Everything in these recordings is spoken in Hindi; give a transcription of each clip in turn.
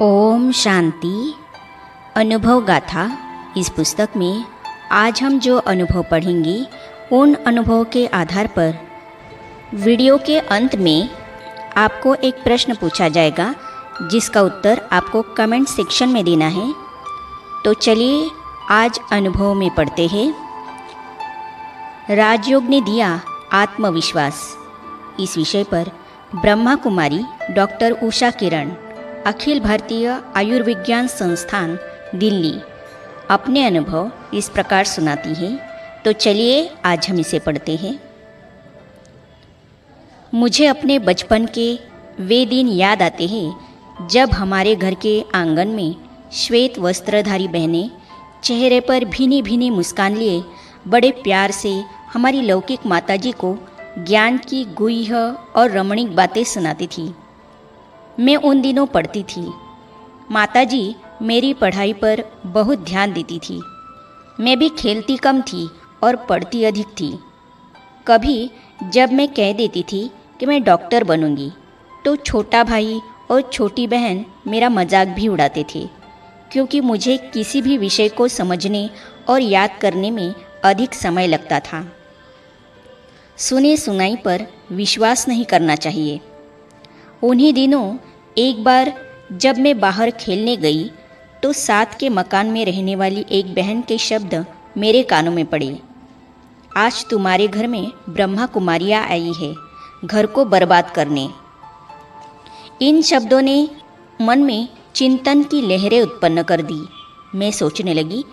ओम शांति। अनुभव गाथा। इस पुस्तक में आज हम जो अनुभव पढ़ेंगे उन अनुभवों के आधार पर वीडियो के अंत में आपको एक प्रश्न पूछा जाएगा जिसका उत्तर आपको कमेंट सेक्शन में देना है। तो चलिए आज अनुभव में पढ़ते हैं। राजयोग ने दिया आत्मविश्वास, इस विषय पर ब्रह्मा कुमारी डॉक्टर उषा किरण, अखिल भारतीय आयुर्विज्ञान संस्थान दिल्ली, अपने अनुभव इस प्रकार सुनाती है। तो चलिए आज हम इसे पढ़ते हैं। मुझे अपने बचपन के वे दिन याद आते हैं जब हमारे घर के आंगन में श्वेत वस्त्रधारी बहनें चेहरे पर भीनी भीनी मुस्कान लिए बड़े प्यार से हमारी लौकिक माताजी को ज्ञान की गुह्य और रमणीक बातें सुनाती थी। मैं उन दिनों पढ़ती थी। माताजी मेरी पढ़ाई पर बहुत ध्यान देती थी। मैं भी खेलती कम थी और पढ़ती अधिक थी। कभी जब मैं कह देती थी कि मैं डॉक्टर बनूंगी, तो छोटा भाई और छोटी बहन मेरा मजाक भी उड़ाते थे, क्योंकि मुझे किसी भी विषय को समझने और याद करने में अधिक समय लगता था। सुने सुनाई पर विश्वास नहीं करना चाहिए। उन्हीं दिनों एक बार जब मैं बाहर खेलने गई तो साथ के मकान में रहने वाली एक बहन के शब्द मेरे कानों में पड़े। आज तुम्हारे घर में ब्रह्मा कुमारियाँ आई है घर को बर्बाद करने। इन शब्दों ने मन में चिंतन की लहरें उत्पन्न कर दी। मैं सोचने लगी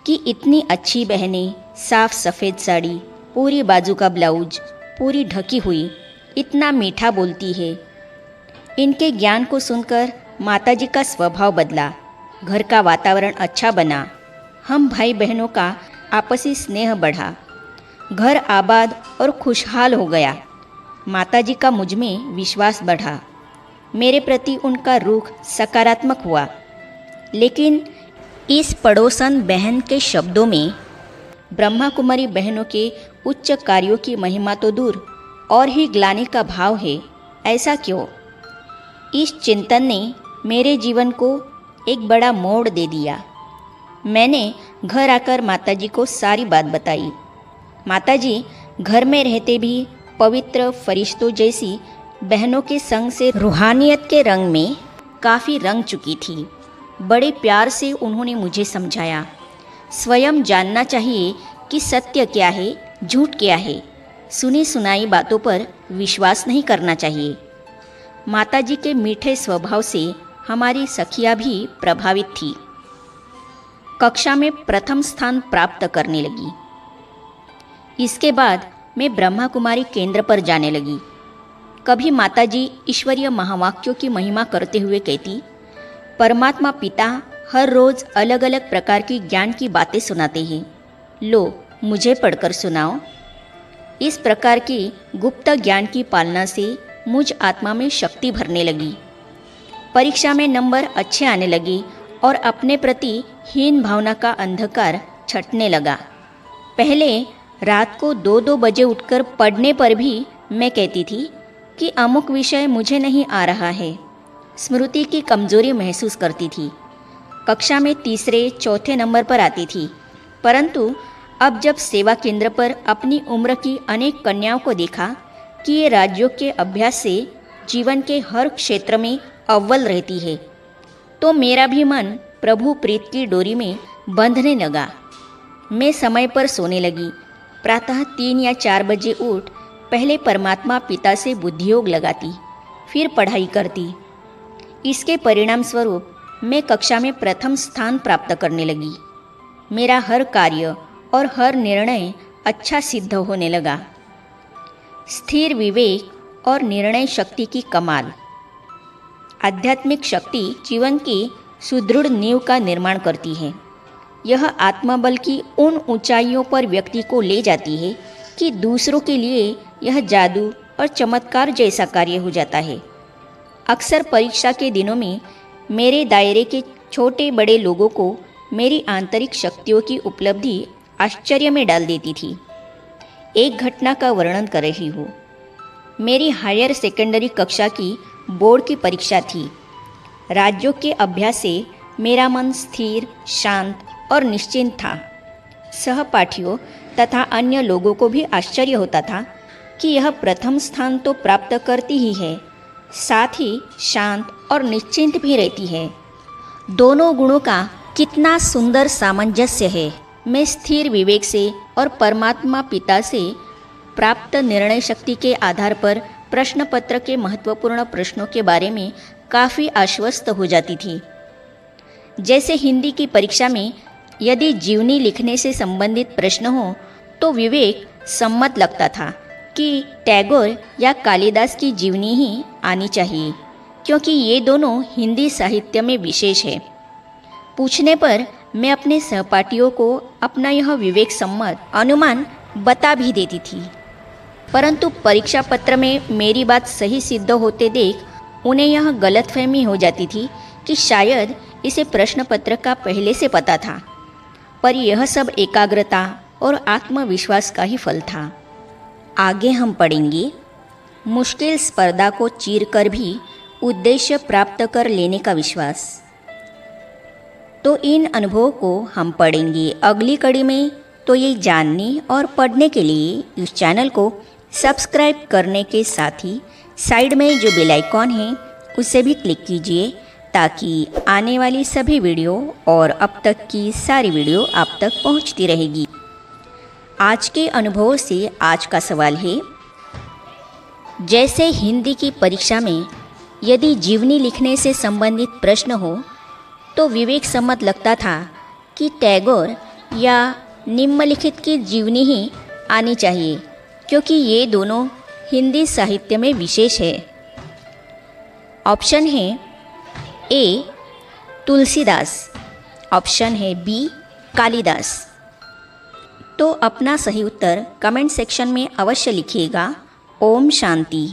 कि इतनी अच्छी बहनें, साफ सफ़ेद साड़ी, पूरी बाजू का ब्लाउज, पूरी ढकी हुई, इतना मीठा बोलती है। इनके ज्ञान को सुनकर माताजी का स्वभाव बदला, घर का वातावरण अच्छा बना, हम भाई बहनों का आपसी स्नेह बढ़ा, घर आबाद और खुशहाल हो गया। माताजी का मुझ में विश्वास बढ़ा, मेरे प्रति उनका रुख सकारात्मक हुआ। लेकिन इस पड़ोसन बहन के शब्दों में ब्रह्मा कुमारी बहनों के उच्च कार्यों की महिमा तो दूर और ही ग्लानि का भाव है। ऐसा क्यों? इस चिंतन ने मेरे जीवन को एक बड़ा मोड़ दे दिया। मैंने घर आकर माताजी को सारी बात बताई। माताजी घर में रहते भी पवित्र फरिश्तों जैसी बहनों के संग से रूहानियत के रंग में काफ़ी रंग चुकी थी। बड़े प्यार से उन्होंने मुझे समझाया, स्वयं जानना चाहिए कि सत्य क्या है, झूठ क्या है। सुनी सुनाई बातों पर विश्वास नहीं करना चाहिए। माताजी के मीठे स्वभाव से हमारी सखियाँ भी प्रभावित थी। कक्षा में प्रथम स्थान प्राप्त करने लगी। इसके बाद मैं ब्रह्मा कुमारी केंद्र पर जाने लगी। कभी माताजी ईश्वरीय महावाक्यों की महिमा करते हुए कहती, परमात्मा पिता हर रोज़ अलग अलग प्रकार की ज्ञान की बातें सुनाते हैं, लो मुझे पढ़कर सुनाओ। इस प्रकार की गुप्त ज्ञान की पालना से मुझ आत्मा में शक्ति भरने लगी। परीक्षा में नंबर अच्छे आने लगे और अपने प्रति हीन भावना का अंधकार छटने लगा। पहले रात को 2-2 बजे उठकर पढ़ने पर भी मैं कहती थी कि अमुक विषय मुझे नहीं आ रहा है। स्मृति की कमजोरी महसूस करती थी। कक्षा में 3-4 नंबर पर आती थी। परंतु अब जब सेवा केंद्र पर अपनी उम्र की अनेक कन्याओं को देखा कि ये राजयोग के अभ्यास से जीवन के हर क्षेत्र में अव्वल रहती है, तो मेरा भी मन प्रभु प्रीत की डोरी में बंधने लगा। मैं समय पर सोने लगी। प्रातः 3 या 4 बजे उठ पहले परमात्मा पिता से बुद्धियोग लगाती, फिर पढ़ाई करती। इसके परिणाम स्वरूप मैं कक्षा में प्रथम स्थान प्राप्त करने लगी। मेरा हर कार्य और हर निर्णय अच्छा सिद्ध होने लगा। स्थिर विवेक और निर्णय शक्ति की कमाल। आध्यात्मिक शक्ति जीवन की सुदृढ़ नींव का निर्माण करती है। यह आत्मबल की उन ऊंचाइयों पर व्यक्ति को ले जाती है कि दूसरों के लिए यह जादू और चमत्कार जैसा कार्य हो जाता है। अक्सर परीक्षा के दिनों में मेरे दायरे के छोटे बड़े लोगों को मेरी आंतरिक शक्तियों की उपलब्धि आश्चर्य में डाल देती थी। एक घटना का वर्णन कर रही हूँ। मेरी हायर सेकेंडरी कक्षा की बोर्ड की परीक्षा थी। राजयोग के अभ्यास से मेरा मन स्थिर, शांत और निश्चिंत था। सहपाठियों तथा अन्य लोगों को भी आश्चर्य होता था कि यह प्रथम स्थान तो प्राप्त करती ही है, साथ ही शांत और निश्चिंत भी रहती है। दोनों गुणों का कितना सुंदर सामंजस्य है। मैं स्थिर विवेक से और परमात्मा पिता से प्राप्त निर्णय शक्ति के आधार पर प्रश्न पत्र के महत्वपूर्ण प्रश्नों के बारे में काफ़ी आश्वस्त हो जाती थी। जैसे हिंदी की परीक्षा में यदि जीवनी लिखने से संबंधित प्रश्न हो तो विवेक सम्मत लगता था कि टैगोर या कालिदास की जीवनी ही आनी चाहिए, क्योंकि ये दोनों हिंदी साहित्य में विशेष है। पूछने पर मैं अपने सहपाठियों को अपना यह विवेक सम्मत अनुमान बता भी देती थी, परंतु परीक्षा पत्र में मेरी बात सही सिद्ध होते देख उन्हें यह गलतफहमी हो जाती थी कि शायद इसे प्रश्न पत्र का पहले से पता था। पर यह सब एकाग्रता और आत्मविश्वास का ही फल था। आगे हम पढ़ेंगे मुश्किल स्पर्धा को चीरकर भी उद्देश्य प्राप्त कर लेने का विश्वास। तो इन अनुभवों को हम पढ़ेंगे अगली कड़ी में। तो ये जानने और पढ़ने के लिए इस चैनल को सब्सक्राइब करने के साथ ही साइड में जो बेल आइकॉन है उसे भी क्लिक कीजिए, ताकि आने वाली सभी वीडियो और अब तक की सारी वीडियो आप तक पहुंचती रहेगी। आज के अनुभवों से आज का सवाल है, जैसे हिंदी की परीक्षा में यदि जीवनी लिखने से संबंधित प्रश्न हो तो विवेक सम्मत लगता था कि टैगोर या निम्नलिखित की जीवनी ही आनी चाहिए, क्योंकि ये दोनों हिंदी साहित्य में विशेष है। ऑप्शन है ए तुलसीदास, ऑप्शन है बी कालिदास। तो अपना सही उत्तर कमेंट सेक्शन में अवश्य लिखिएगा। ओम शांति।